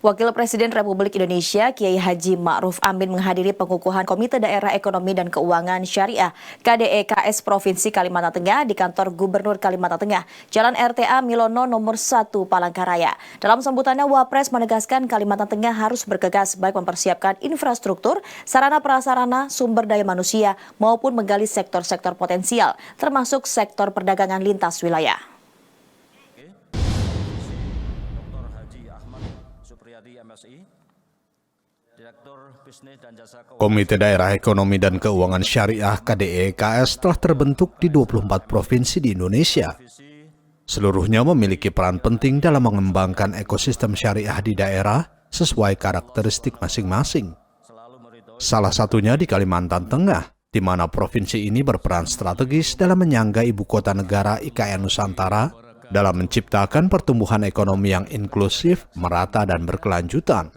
Wakil Presiden Republik Indonesia Kiai Haji Ma'ruf Amin menghadiri pengukuhan Komite Daerah Ekonomi dan Keuangan Syariah KDEKS Provinsi Kalimantan Tengah di kantor Gubernur Kalimantan Tengah, Jalan RTA Milono nomor 1 Palangkaraya. Dalam sambutannya, Wapres menegaskan Kalimantan Tengah harus bergegas baik mempersiapkan infrastruktur, sarana prasarana, sumber daya manusia maupun menggali sektor-sektor potensial, termasuk sektor perdagangan lintas wilayah. Komite Daerah Ekonomi dan Keuangan Syariah KDEKS telah terbentuk di 24 provinsi di Indonesia. Seluruhnya memiliki peran penting dalam mengembangkan ekosistem syariah di daerah sesuai karakteristik masing-masing. Salah satunya di Kalimantan Tengah, di mana provinsi ini berperan strategis dalam menyangga ibu kota negara IKN Nusantara dalam menciptakan pertumbuhan ekonomi yang inklusif, merata, dan berkelanjutan.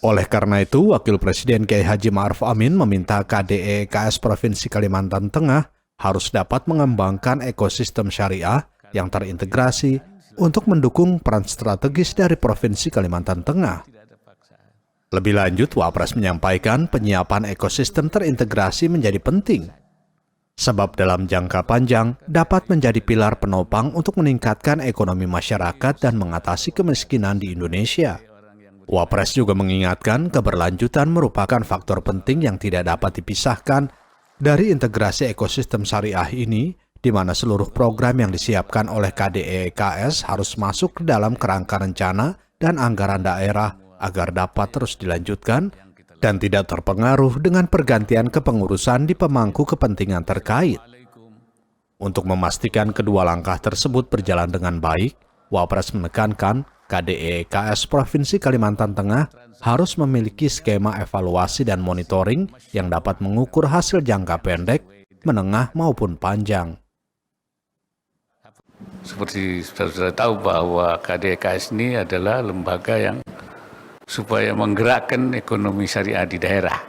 Oleh karena itu, Wakil Presiden Kiai Haji Ma'ruf Amin meminta KDEKS Provinsi Kalimantan Tengah harus dapat mengembangkan ekosistem syariah yang terintegrasi untuk mendukung peran strategis dari Provinsi Kalimantan Tengah. Lebih lanjut, Wapres menyampaikan penyiapan ekosistem terintegrasi menjadi penting, sebab dalam jangka panjang dapat menjadi pilar penopang untuk meningkatkan ekonomi masyarakat dan mengatasi kemiskinan di Indonesia. Wapres juga mengingatkan keberlanjutan merupakan faktor penting yang tidak dapat dipisahkan dari integrasi ekosistem syariah ini, di mana seluruh program yang disiapkan oleh KDEKS harus masuk ke dalam kerangka rencana dan anggaran daerah agar dapat terus dilanjutkan dan tidak terpengaruh dengan pergantian kepengurusan di pemangku kepentingan terkait. Untuk memastikan kedua langkah tersebut berjalan dengan baik, Wapres menekankan KDEKS Provinsi Kalimantan Tengah harus memiliki skema evaluasi dan monitoring yang dapat mengukur hasil jangka pendek, menengah maupun panjang. Seperti saudara tahu bahwa KDEKS ini adalah lembaga yang supaya menggerakkan ekonomi syariah di daerah.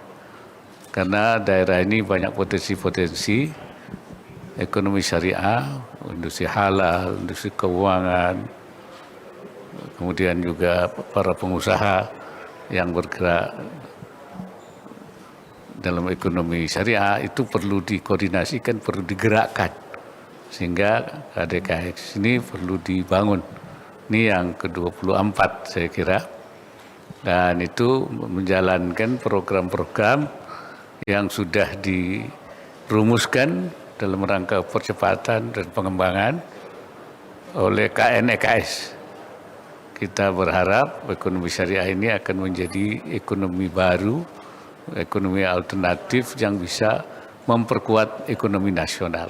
Karena daerah ini banyak potensi-potensi ekonomi syariah, industri halal, industri keuangan, kemudian juga para pengusaha yang bergerak dalam ekonomi syariah itu perlu dikoordinasikan, perlu digerakkan. Sehingga KDEKS ini perlu dibangun. Ini yang ke-24 saya kira. Dan itu menjalankan program-program yang sudah dirumuskan dalam rangka percepatan dan pengembangan oleh KNEKS. Kita berharap ekonomi syariah ini akan menjadi ekonomi baru, ekonomi alternatif yang bisa memperkuat ekonomi nasional.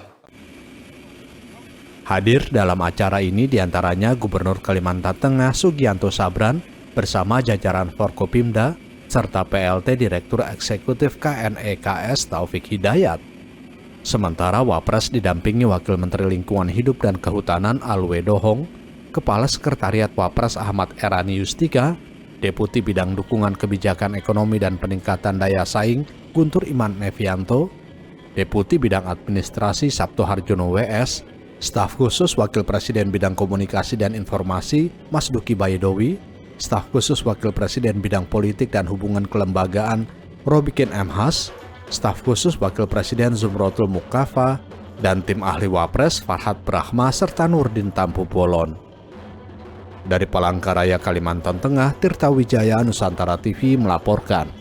Hadir dalam acara ini diantaranya Gubernur Kalimantan Tengah Sugianto Sabran bersama jajaran Forkopimda serta PLT Direktur Eksekutif KNEKS Taufik Hidayat. Sementara Wapres didampingi Wakil Menteri Lingkungan Hidup dan Kehutanan Alwe Dohong, Kepala Sekretariat Wapres Ahmad Erani Yustika, Deputi Bidang Dukungan Kebijakan Ekonomi dan Peningkatan Daya Saing Guntur Iman Nevianto, Deputi Bidang Administrasi Sabto Harjono WS, Staf Khusus Wakil Presiden Bidang Komunikasi dan Informasi Mas Duki Bayedowi, Staf Khusus Wakil Presiden Bidang Politik dan Hubungan Kelembagaan Robikin M. Has, Staf Khusus Wakil Presiden Zumrotul Mukafa, dan tim ahli Wapres Farhad Brahma serta Nurdin Tampu Bolon. Dari Palangkaraya, Kalimantan Tengah, Tirta Wijaya, Nusantara TV melaporkan.